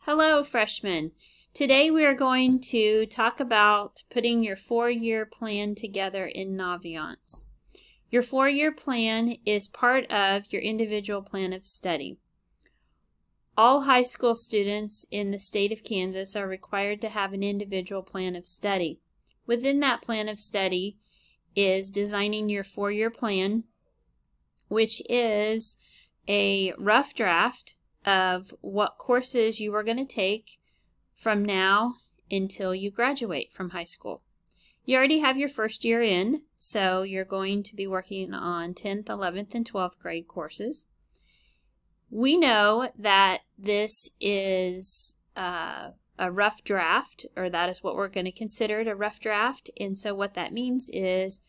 Hello, freshmen. Today we are going to talk about putting your four-year plan together in Naviance. Your four-year plan is part of your individual plan of study. All high school students in the state of Kansas are required to have an individual plan of study. Within that plan of study is designing your four-year plan, which is a rough draft of what courses you are going to take from now until you graduate from high school. You already have your first year in, so you're going to be working on 10th, 11th, and 12th grade courses. We know that this is a rough draft, or that is what we're going to consider it, a rough draft, and so what that means is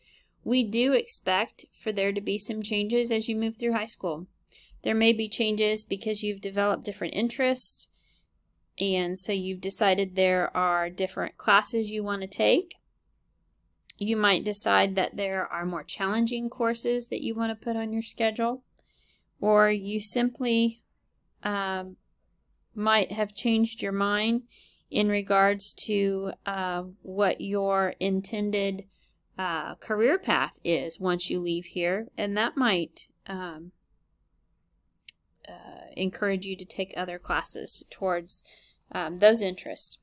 we do expect for there to be some changes as you move through high school. There may be changes because you've developed different interests, and so you've decided there are different classes you want to take. You might decide that there are more challenging courses that you want to put on your schedule, or you simply might have changed your mind in regards to what your intended career path is once you leave here, and that might encourage you to take other classes towards those interests.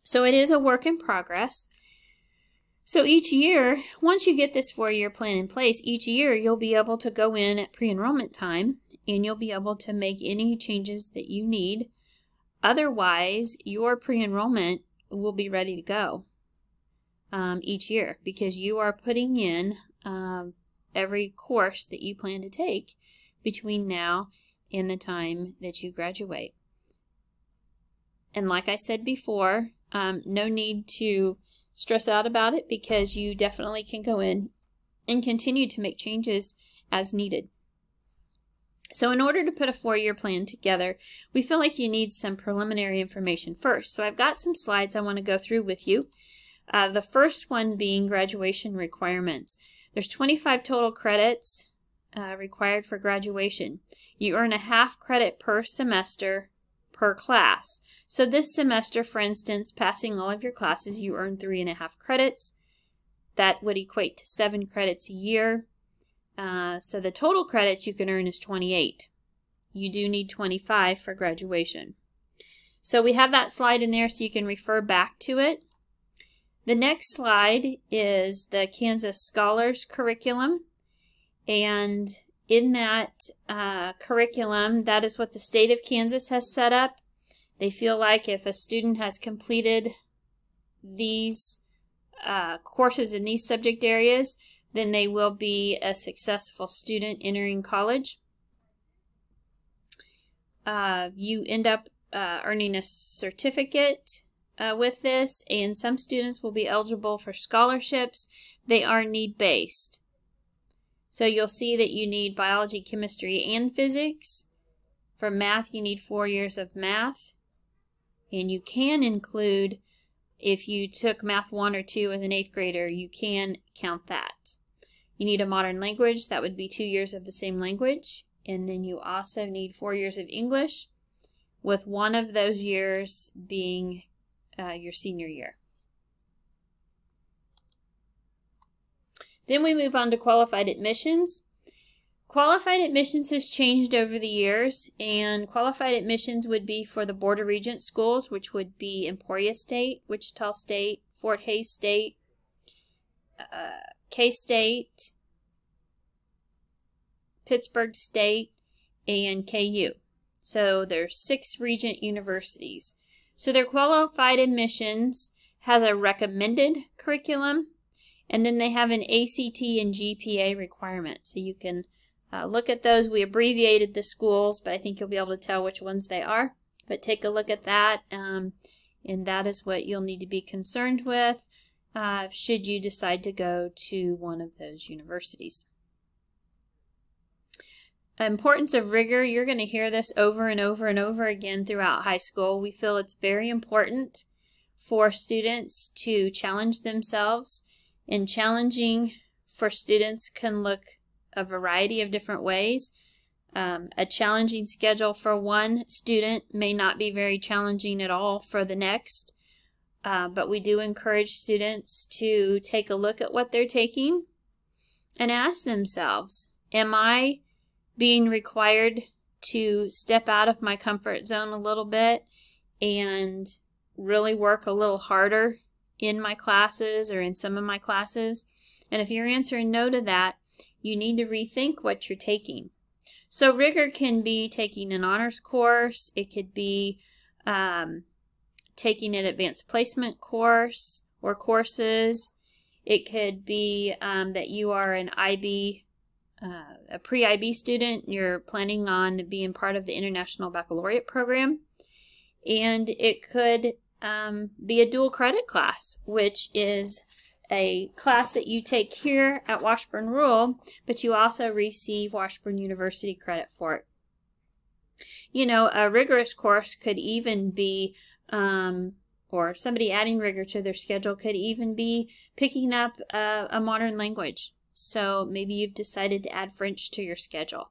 So it is a work in progress. So each year, once you get this four-year plan in place, each year you'll be able to go in at pre-enrollment time and you'll be able to make any changes that you need. Otherwise, your pre-enrollment will be ready to go each year because you are putting in every course that you plan to take between now and the time that you graduate. And like I said before, no need to stress out about it because you definitely can go in and continue to make changes as needed. So in order to put a four-year plan together, we feel like you need some preliminary information first. So I've got some slides I want to go through with you. The first one being graduation requirements. There's 25 total credits required for graduation. You earn a half credit per semester per class. So this semester, for instance, passing all of your classes, you earn 3.5 credits. That would equate to 7 credits a year. So the total credits you can earn is 28. You do need 25 for graduation. So we have that slide in there so you can refer back to it. The next slide is the Kansas Scholars Curriculum. And in that curriculum, that is what the state of Kansas has set up. They feel like if a student has completed these courses in these subject areas, then they will be a successful student entering college. You end up earning a certificate with this, and some students will be eligible for scholarships. They are need-based. So you'll see that you need biology, chemistry, and physics. For math, you need 4 years of math. And you can include, if you took math 1 or 2 as an 8th grader, you can count that. You need a modern language. That would be 2 years of the same language. And then you also need 4 years of English, with one of those years being your senior year. Then we move on to qualified admissions. Qualified admissions has changed over the years, and qualified admissions would be for the Board of Regents schools, which would be Emporia State, Wichita State, Fort Hays State, K-State, Pittsburgh State, and KU. So there's 6 regent universities. So their qualified admissions has a recommended curriculum, and then they have an ACT and GPA requirement. So you can look at those. We abbreviated the schools, but I think you'll be able to tell which ones they are. But take a look at that, and that is what you'll need to be concerned with should you decide to go to one of those universities. Importance of rigor, you're going to hear this over and over and over again throughout high school. We feel it's very important for students to challenge themselves, and challenging for students can look a variety of different ways. A challenging schedule for one student may not be very challenging at all for the next, but we do encourage students to take a look at what they're taking and ask themselves, am I being required to step out of my comfort zone a little bit and really work a little harder in my classes or in some of my classes? And if you're answering no to that, you need to rethink what you're taking. So rigor can be taking an honors course. It could be taking an advanced placement course or courses. It could be that you are an IB, a pre-IB student. You're planning on being part of the International Baccalaureate program. And it could be a dual credit class, which is a class that you take here at Washburn Rural, but you also receive Washburn University credit for it. You know, a rigorous course could even be, or somebody adding rigor to their schedule could even be picking up a modern language. So maybe you've decided to add French to your schedule.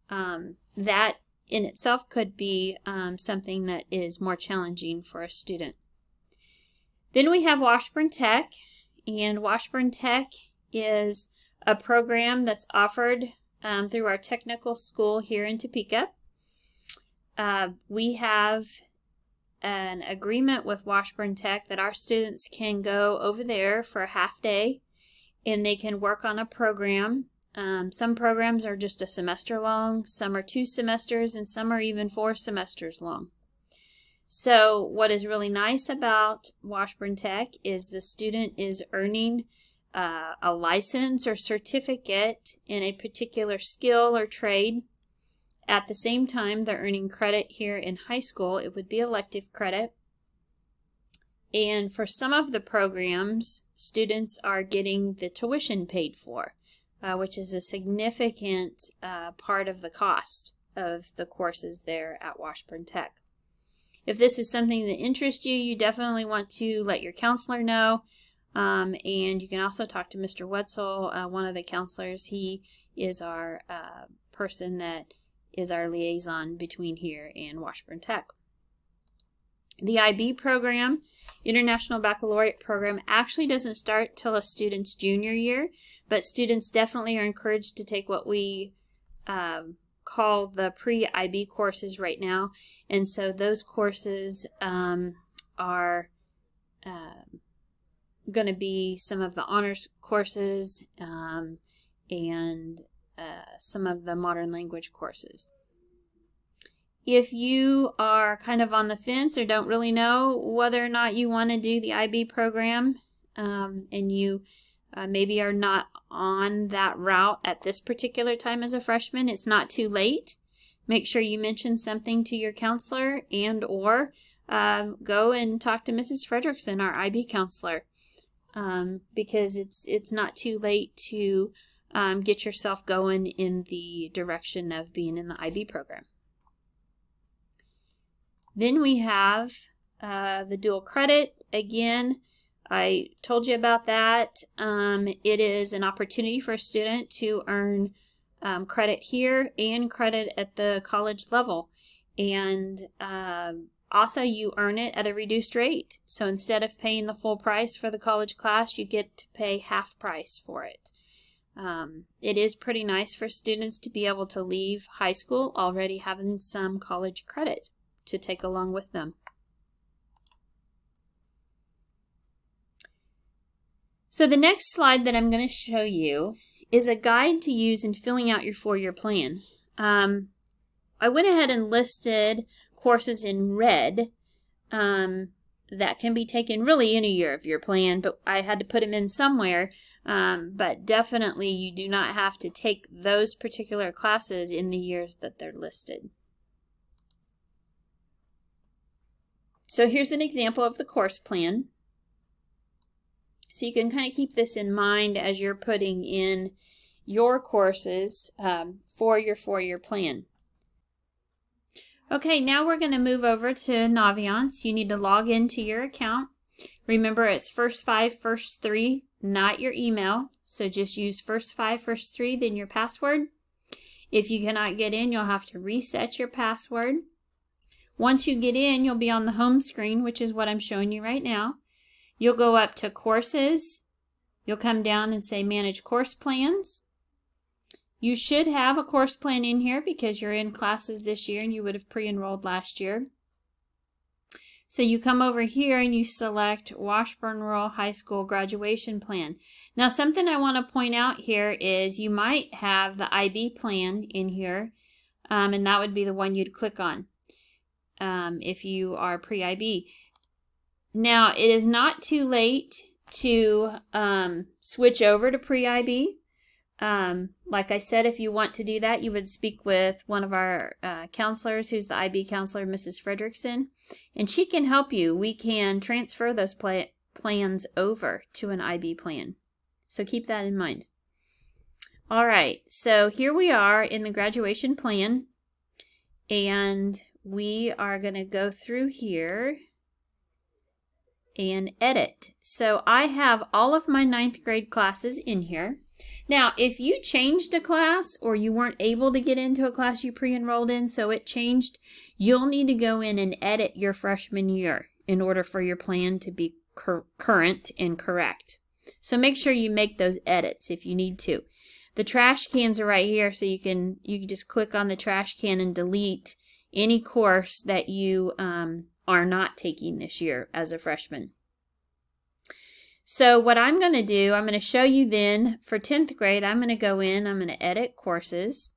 That in itself could be something that is more challenging for a student. Then we have Washburn Tech. And Washburn Tech is a program that's offered through our technical school here in Topeka. We have an agreement with Washburn Tech that our students can go over there for a half day and they can work on a program. Some programs are just a semester long, some are 2 semesters, and some are even 4 semesters long. So what is really nice about Washburn Tech is the student is earning a license or certificate in a particular skill or trade. At the same time, they're earning credit here in high school. It would be elective credit. And for some of the programs, students are getting the tuition paid for, which is a significant part of the cost of the courses there at Washburn Tech. If this is something that interests you, you definitely want to let your counselor know. And you can also talk to Mr. Wetzel, one of the counselors. He is our person that is our liaison between here and Washburn Tech. The IB program, International Baccalaureate program, actually doesn't start till a student's junior year, but students definitely are encouraged to take what we call the pre-IB courses right now, and so those courses are going to be some of the honors courses and some of the modern language courses. If you are kind of on the fence or don't really know whether or not you want to do the IB program, and you maybe are not on that route at this particular time as a freshman, it's not too late. Make sure you mention something to your counselor and or go and talk to Mrs. Fredrickson, our IB counselor, because it's not too late to get yourself going in the direction of being in the IB program. Then we have the dual credit. Again, I told you about that. It is an opportunity for a student to earn credit here and credit at the college level. And also you earn it at a reduced rate. So instead of paying the full price for the college class, you get to pay half price for it. It is pretty nice for students to be able to leave high school already having some college credit to take along with them. So the next slide that I'm going to show you is a guide to use in filling out your 4-year plan. I went ahead and listed courses in red that can be taken really any year of your plan, but I had to put them in somewhere. But definitely you do not have to take those particular classes in the years that they're listed. So here's an example of the course plan. So you can kind of keep this in mind as you're putting in your courses for your 4-year plan. Okay, now we're going to move over to Naviance. You need to log into your account. Remember, it's first 5, first 3, not your email. So just use first 5, first 3, then your password. If you cannot get in, you'll have to reset your password. Once you get in, you'll be on the home screen, which is what I'm showing you right now. You'll go up to Courses. You'll come down and say Manage Course Plans. You should have a course plan in here because you're in classes this year and you would have pre-enrolled last year. So you come over here and you select Washburn Rural High School Graduation Plan. Now something I want to point out here is you might have the IB plan in here, and that would be the one you'd click on if you are pre-IB. Now it is not too late to switch over to pre-IB. Like I said, if you want to do that, you would speak with one of our counselors, who's the IB counselor, Mrs. Fredrickson, and she can help you. We can transfer those plans over to an IB plan. So keep that in mind. All right, so here we are in the graduation plan, and we are going to go through here and edit. So I have all of my 9th grade classes in here. Now, if you changed a class or you weren't able to get into a class you pre-enrolled in, so it changed, you'll need to go in and edit your freshman year in order for your plan to be current and correct. So make sure you make those edits if you need to. The trash cans are right here, so you can just click on the trash can and delete any course that you are not taking this year as a freshman. So what I'm going to do, I'm going to show you then for 10th grade, I'm going to go in, I'm going to edit courses.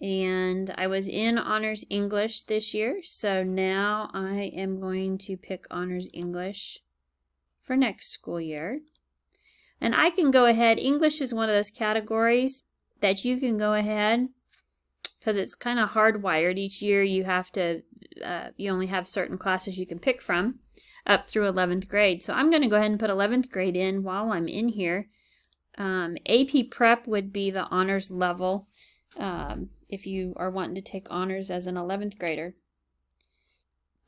And I was in Honors English this year, so now I am going to pick Honors English for next school year. And I can go ahead, English is one of those categories that you can go ahead, because it's kind of hardwired. Each year you have to, you only have certain classes you can pick from up through 11th grade. So I'm going to go ahead and put 11th grade in while I'm in here. AP Prep would be the honors level if you are wanting to take honors as an 11th grader.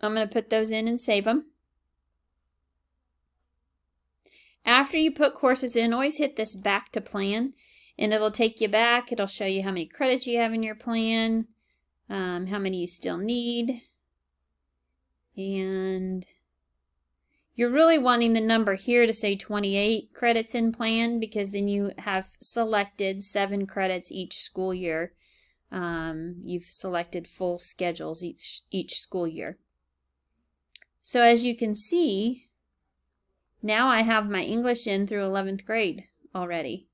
I'm going to put those in and save them. After you put courses in, always hit this back to plan, and it'll take you back. It'll show you how many credits you have in your plan, how many you still need, and you're really wanting the number here to say 28 credits in plan, because then you have selected 7 credits each school year. You've selected full schedules each school year. So as you can see, now I have my English in through 11th grade already.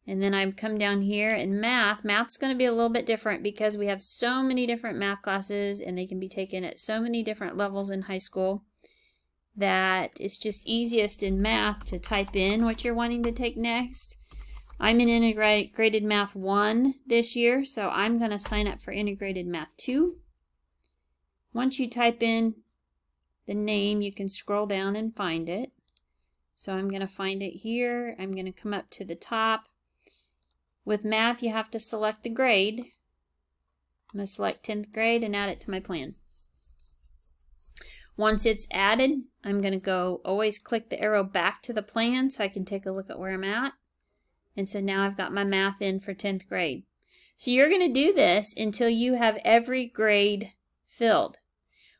And then I come down here and math's going to be a little bit different because we have so many different math classes and they can be taken at so many different levels in high school that it's just easiest in math to type in what you're wanting to take next. I'm in Integrated Math 1 this year, so I'm going to sign up for Integrated Math 2. Once you type in the name, you can scroll down and find it. So I'm going to find it here. I'm going to come up to the top. With math, you have to select the grade. I'm going to select 10th grade and add it to my plan. Once it's added, I'm going to always click the arrow back to the plan so I can take a look at where I'm at. And so now I've got my math in for 10th grade. So you're going to do this until you have every grade filled.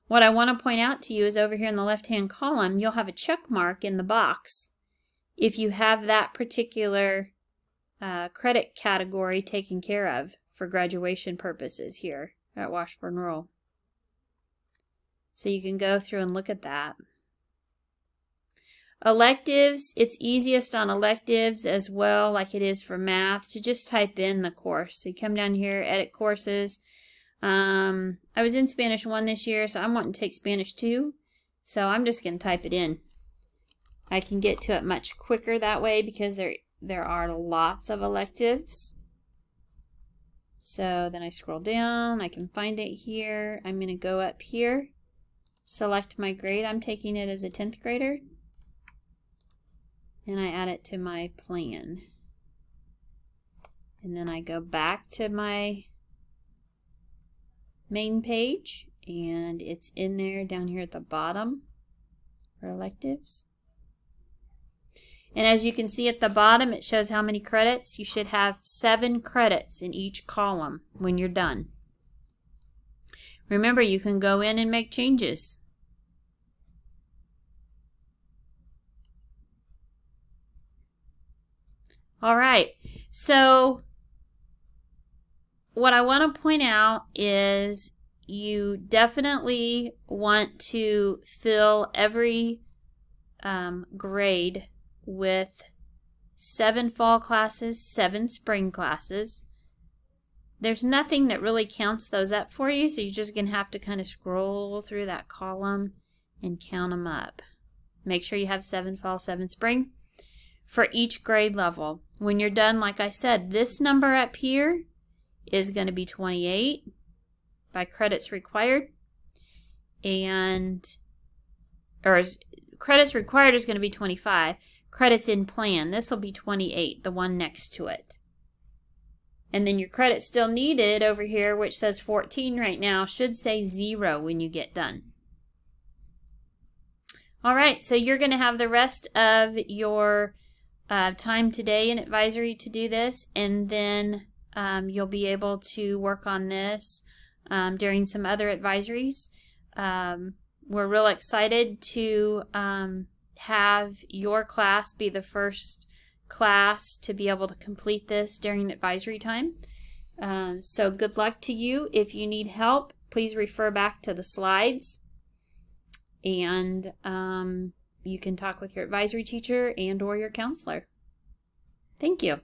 What I want to point out to you is over here in the left-hand column, you'll have a check mark in the box if you have that particular credit category taken care of for graduation purposes here at Washburn Rural. So you can go through and look at that. Electives, it's easiest on electives as well, like it is for math, to just type in the course. So you come down here, edit courses. I was in Spanish 1 this year, so I'm wanting to take Spanish 2. So I'm just going to type it in. I can get to it much quicker that way because there are lots of electives. So then I scroll down, I can find it here. I'm going to go up here, select my grade. I'm taking it as a 10th grader. And I add it to my plan. And then I go back to my main page, and it's in there down here at the bottom for electives. And as you can see at the bottom, it shows how many credits. You should have 7 credits in each column when you're done. Remember, you can go in and make changes. All right, so what I want to point out is you definitely want to fill every grade with 7 fall classes, 7 spring classes. There's nothing that really counts those up for you, so you're just going to have to kind of scroll through that column and count them up. Make sure you have 7 fall, 7 spring for each grade level. When you're done, like I said, this number up here is going to be 28 by credits required, credits required is going to be 25. Credits in plan, this will be 28, the one next to it. And then your credits still needed over here, which says 14 right now, should say 0 when you get done. All right, so you're going to have the rest of your time today in advisory to do this, and then you'll be able to work on this during some other advisories. We're real excited to have your class be the first class to be able to complete this during advisory time. So good luck to you. If you need help, please refer back to the slides, and you can talk with your advisory teacher and or your counselor. Thank you.